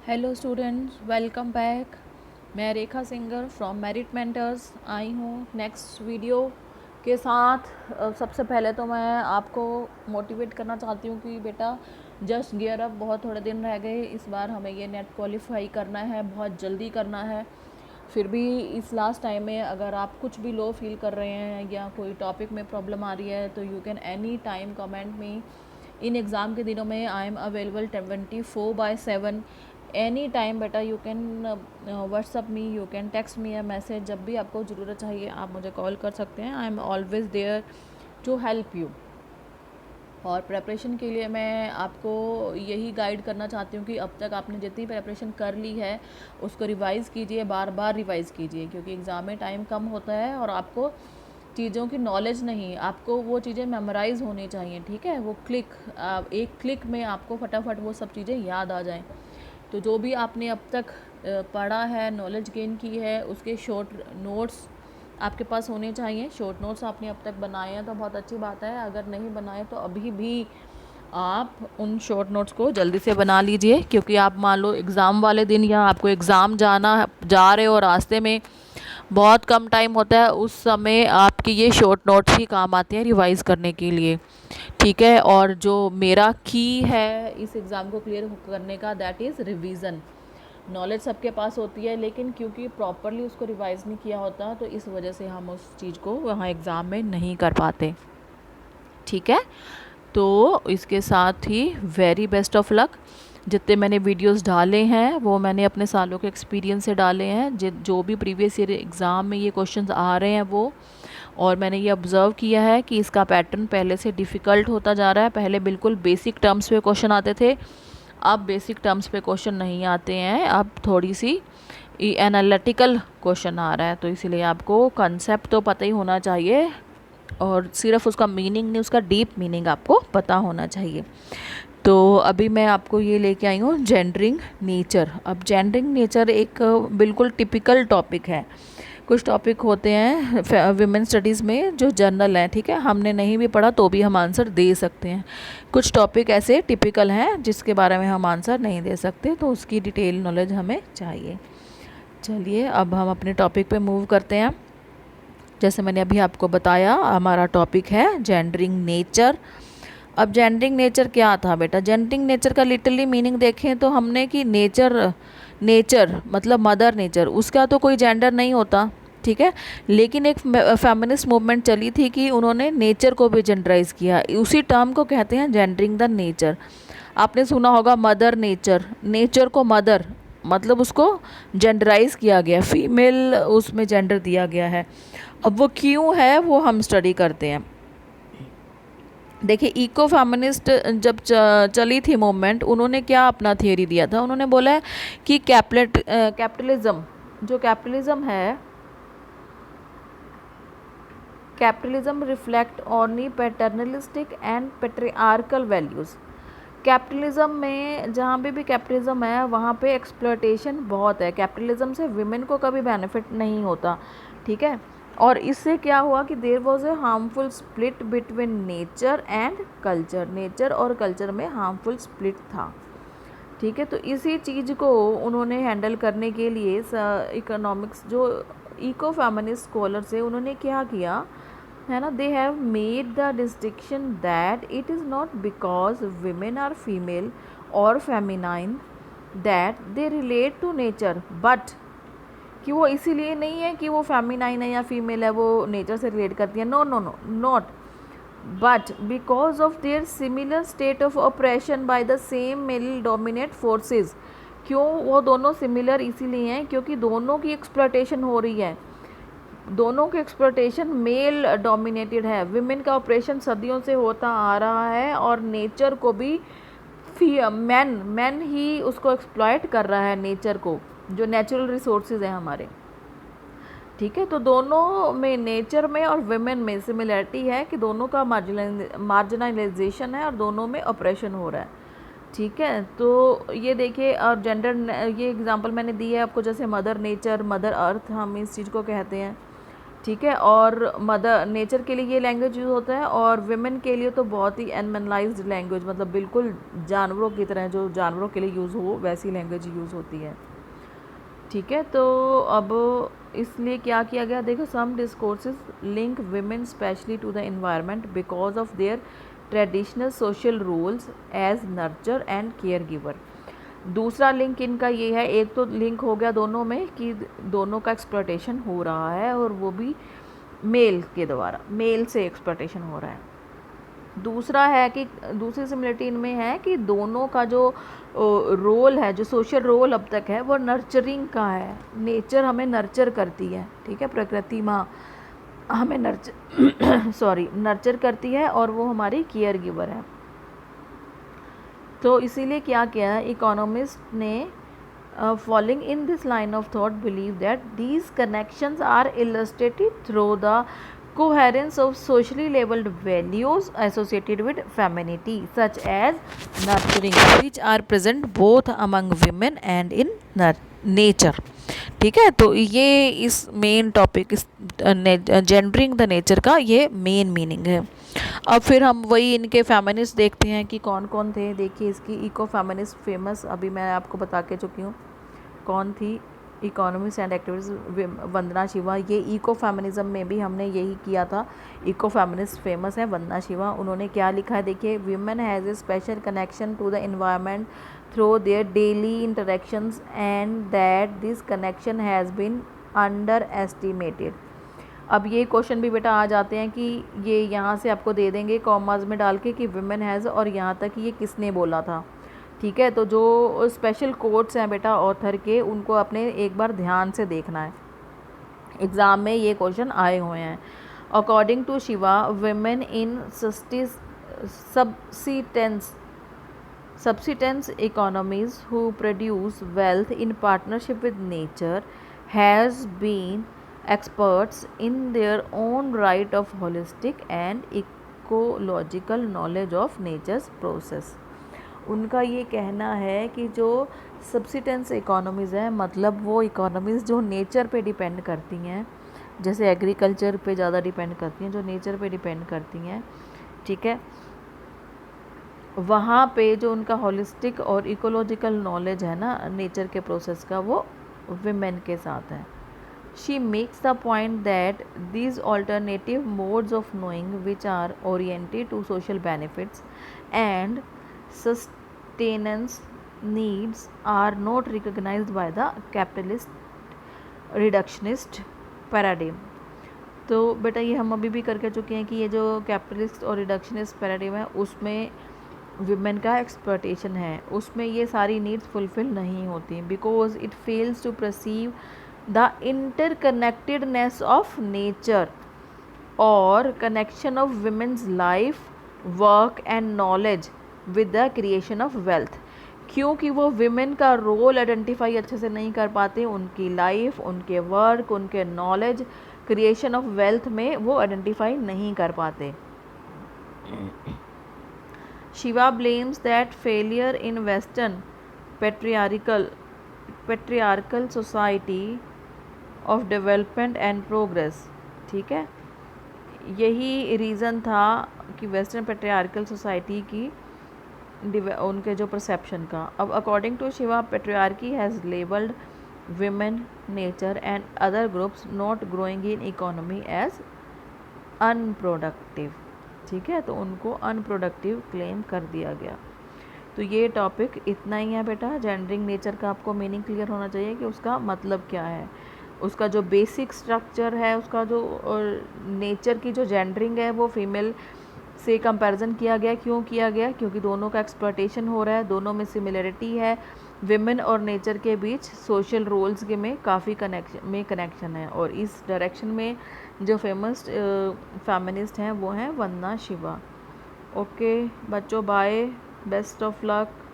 Hello students, welcome back. मैं रेखा सिंगर from Merit Mentors आई हूँ नेक्स्ट वीडियो के साथ। सबसे पहले तो मैं आपको मोटिवेट करना चाहती हूँ कि बेटा जस्ट गियर अप, बहुत थोड़े दिन रह गए। इस बार हमें ये नेट क्वालिफाई करना है, बहुत जल्दी करना है। फिर भी इस लास्ट टाइम में अगर आप कुछ भी लो फील कर रहे हैं या कोई टॉपिक में प्रॉब्लम आ रही है तो you can any time comment me. इन एग्ज़ाम के दिनों में I am available 24/7 any time. बेटा you can WhatsApp me, you can text me या मैसेज। जब भी आपको ज़रूरत चाहिए आप मुझे कॉल कर सकते हैं। I am always there to help you. और प्रेपरेशन के लिए मैं आपको यही गाइड करना चाहती हूँ कि अब तक आपने जितनी प्रेपरेशन कर ली है उसको रिवाइज़ कीजिए, बार बार रिवाइज़ कीजिए, क्योंकि एग्ज़ाम में टाइम कम होता है और आपको चीज़ों की नॉलेज नहीं, आपको वो चीज़ें मेमोराइज़ होनी चाहिए। ठीक है, वो एक क्लिक में आपको फटाफट वो सब चीज़ें याद आ जाएं। तो जो भी आपने अब तक पढ़ा है, नॉलेज गेन की है, उसके शॉर्ट नोट्स आपके पास होने चाहिए। शॉर्ट नोट्स आपने अब तक बनाए हैं तो बहुत अच्छी बात है, अगर नहीं बनाए तो अभी भी आप उन शॉर्ट नोट्स को जल्दी से बना लीजिए, क्योंकि आप मान लो एग्ज़ाम वाले दिन या आपको एग्ज़ाम जा रहे हो, रास्ते में बहुत कम टाइम होता है, उस समय आपकी ये शॉर्ट नोट्स ही काम आते हैं रिवाइज़ करने के लिए। ठीक है, और जो मेरा की है इस एग्ज़ाम को क्लियर करने का, दैट इज़ रिवीज़न। नॉलेज सबके पास होती है, लेकिन क्योंकि प्रॉपरली उसको रिवाइज़ नहीं किया होता तो इस वजह से हम उस चीज़ को वहाँ एग्ज़ाम में नहीं कर पाते। ठीक है, तो इसके साथ ही वेरी बेस्ट ऑफ लक। जितने मैंने वीडियोस डाले हैं वो मैंने अपने सालों के एक्सपीरियंस से डाले हैं। जो भी प्रीवियस ईयर एग्ज़ाम में ये क्वेश्चंस आ रहे हैं वो, और मैंने ये ऑब्ज़र्व किया है कि इसका पैटर्न पहले से डिफ़िकल्ट होता जा रहा है। पहले बिल्कुल बेसिक टर्म्स पे क्वेश्चन आते थे, अब बेसिक टर्म्स पे क्वेश्चन नहीं आते हैं, अब थोड़ी सी एनालिटिकल क्वेश्चन आ रहा है। तो इसीलिए आपको कंसेप्ट तो पता ही होना चाहिए, और सिर्फ उसका मीनिंग नहीं, उसका डीप मीनिंग आपको पता होना चाहिए। तो अभी मैं आपको ये लेके आई हूँ जेंडरिंग नेचर। अब जेंडरिंग नेचर एक बिल्कुल टिपिकल टॉपिक है। कुछ टॉपिक होते हैं विमेन स्टडीज़ में जो जनरल हैं, ठीक है, हमने नहीं भी पढ़ा तो भी हम आंसर दे सकते हैं। कुछ टॉपिक ऐसे टिपिकल हैं जिसके बारे में हम आंसर नहीं दे सकते, तो उसकी डिटेल नॉलेज हमें चाहिए। चलिए अब हम अपने टॉपिक पे मूव करते हैं। जैसे मैंने अभी आपको बताया, हमारा टॉपिक है जेंडरिंग नेचर। अब जेंडरिंग नेचर क्या था बेटा? जेंडरिंग नेचर का लिटरली मीनिंग देखें तो हमने कि नेचर मतलब मदर नेचर, उसका तो कोई जेंडर नहीं होता। ठीक है, लेकिन एक फेमिनिस्ट मूवमेंट चली थी कि उन्होंने नेचर को भी जेंडराइज किया। उसी टर्म को कहते हैं जेंडरिंग द नेचर। आपने सुना होगा मदर नेचर, नेचर को मदर मतलब उसको जेंडराइज किया गया, फीमेल उसमें जेंडर दिया गया है। अब वो क्यों है वो हम स्टडी करते हैं। देखिए, इको फेमिनिस्ट जब चली थी मूवमेंट, उन्होंने क्या अपना थियरी दिया था? उन्होंने बोला है कि कैपिटलिज्म, जो कैपिटलिज्म है, capitalism reflect only paternalistic and patriarchal values. Capitalism में जहाँ भी कैपिटलिज्म है वहाँ पे एक्सप्लॉयटेशन बहुत है। कैपिटलिज्म से विमेन को कभी बेनिफिट नहीं होता। ठीक है, और इससे क्या हुआ कि there was a harmful split between nature and culture. Nature और कल्चर में हार्मफुल स्प्लिट था। ठीक है, तो इसी चीज़ को उन्होंने हैंडल करने के लिए इकोनॉमिक्स जो इको फेमिनिस्ट स्कॉलर से उन्होंने क्या किया है ना, they have made the distinction that it is not because women are female और feminine that they relate to nature, but कि वो इसीलिए नहीं है कि वो फेमिनाइन है या फीमेल है वो नेचर से रिलेट करती है। No no no not, but because of there similar state of operation by the same male dominate forces. क्यों वो दोनों सिमिलर इसीलिए हैं क्योंकि दोनों की एक्सप्लॉयटेशन हो रही है, दोनों की एक्सप्लॉयटेशन मेल डोमिनेटेड है। विमेन का ऑपरेशन सदियों से होता आ रहा है और नेचर को भी मैन ही उसको एक्सप्लॉयट कर रहा है, नेचर को, जो नेचुरल रिसोर्सेज हैं हमारे। ठीक है, तो दोनों में, नेचर में और विमेन में सिमिलरिटी है कि दोनों का मार्जिनलाइजेशन है और दोनों में ऑपरेशन हो रहा है। ठीक है, तो ये देखिए, और जेंडर, ये एग्जांपल मैंने दी है आपको, जैसे मदर नेचर, मदर अर्थ, हम इस चीज़ को कहते हैं। ठीक है। और मदर नेचर के लिए ये लैंग्वेज यूज़ होता है, और विमेन के लिए तो बहुत ही एनिमलाइज्ड लैंग्वेज, मतलब बिल्कुल जानवरों की तरह, जो जानवरों के लिए यूज़ हो वैसी लैंग्वेज यूज़ होती है। ठीक है। तो अब इसलिए क्या किया गया, देखो, some discourses link women specially to the environment because of their traditional social roles as nurture and care giver. दूसरा लिंक इनका ये है, एक तो लिंक हो गया दोनों में कि दोनों का एक्सप्लॉयटेशन हो रहा है, और वो भी मेल के द्वारा, मेल से एक्सप्लॉयटेशन हो रहा है। दूसरा है कि दूसरी सिमिलरिटी इनमें है कि दोनों का जो रोल है, जो सोशल रोल अब तक है, वो नर्चरिंग का है। नेचर हमें नर्चर करती है, ठीक है, प्रकृति माँ हमें नर्चर सॉरी नर्चर करती है, और वो हमारी केयर गिवर है। तो इसीलिए क्या किया है, इकोनॉमिस्ट ने following in this line of thought believe that these connections are illustrated through the coherence of socially labeled values associated with femininity such as nurturing, which are present both among women and in nature। ठीक है। तो ये इस main topic, इस gendering the nature का ये main meaning है। अब फिर हम वही इनके फेमिनिस्ट देखते हैं कि कौन कौन थे। देखिए, इसकी इको फेमिनिस्ट फेमस अभी मैं आपको बता के चुकी हूँ कौन थी, इकोनॉमिस्ट एंड एक्टिविस्ट वंदना शिवा। ये इको फेमिनिज्म में भी हमने यही किया था। इको फेमिनिस्ट फेमस है वंदना शिवा। उन्होंने क्या लिखा है, देखिए, women has a special connection to the environment through their daily interactions and that this connection has been underestimated. अब ये क्वेश्चन भी बेटा आ जाते हैं कि ये यहाँ से आपको दे देंगे कॉमास में डाल के कि विमेन हैज़, और यहाँ तक ये किसने बोला था। ठीक है। तो जो स्पेशल कोट्स हैं बेटा ऑथर के, उनको अपने एक बार ध्यान से देखना है, एग्ज़ाम में ये क्वेश्चन आए हुए हैं। According to Shiva, women in subsistence economies who produce wealth in partnership with nature has been experts in their own right of holistic and ecological knowledge of nature's process। उनका ये कहना है कि जो सब्सिटेंस इकोनॉमीज़ हैं, मतलब वो इकोनॉमीज़ जो नेचर पे डिपेंड करती हैं, जैसे एग्रीकल्चर पे ज़्यादा डिपेंड करती हैं, जो नेचर पे डिपेंड करती हैं, ठीक है, वहाँ पे जो उनका होलिस्टिक और इकोलॉजिकल नॉलेज है ना नेचर के प्रोसेस का, वो विमेन के साथ है। She makes the point that these alternative modes of knowing, which are oriented to social benefits and sustenance needs, are not recognized by the capitalist reductionist paradigm। तो बेटा ये हम अभी भी करके चुके हैं कि ये जो कैपिटलिस्ट और रिडक्शनिस्ट पैराडिम है, उसमें विमेन का एक्सप्लॉयटेशन है, उसमें ये सारी नीड्स फुलफिल नहीं होती, because it fails to perceive the interconnectedness of nature or connection of women's life, work and knowledge with the creation of wealth। क्योंकि वो विमेन का रोल आइडेंटिफाई अच्छे से नहीं कर पाते, उनकी लाइफ, उनके वर्क, उनके नॉलेज, क्रिएशन ऑफ वेल्थ में वो आइडेंटिफाई नहीं कर पाते। Shiva blames that failure in western patriarchal society of development and progress. ठीक है, यही रीज़न था कि वेस्टर्न पेट्रियार्कल सोसाइटी की उनके जो परसेप्शन का। अब according to Shiva, patriarchy has labelled women, nature and other groups not growing in economy as unproductive. ठीक है, तो उनको अनप्रोडक्टिव क्लेम कर दिया गया। तो ये टॉपिक इतना ही है बेटा। जेंडरिंग नेचर का आपको मीनिंग क्लियर होना चाहिए कि उसका मतलब क्या है, उसका जो बेसिक स्ट्रक्चर है, उसका जो नेचर की जो जेंडरिंग है वो फीमेल से कंपैरिजन किया गया। क्यों किया गया? क्योंकि दोनों का एक्सप्लॉयटेशन हो रहा है, दोनों में सिमिलरिटी है, विमेन और नेचर के बीच सोशल रोल्स के में काफ़ी कनेक्शन है। और इस डायरेक्शन में जो फेमस फेमिनिस्ट हैं वो हैं वंदना शिवा। ओके बच्चों, बाय, बेस्ट ऑफ लक।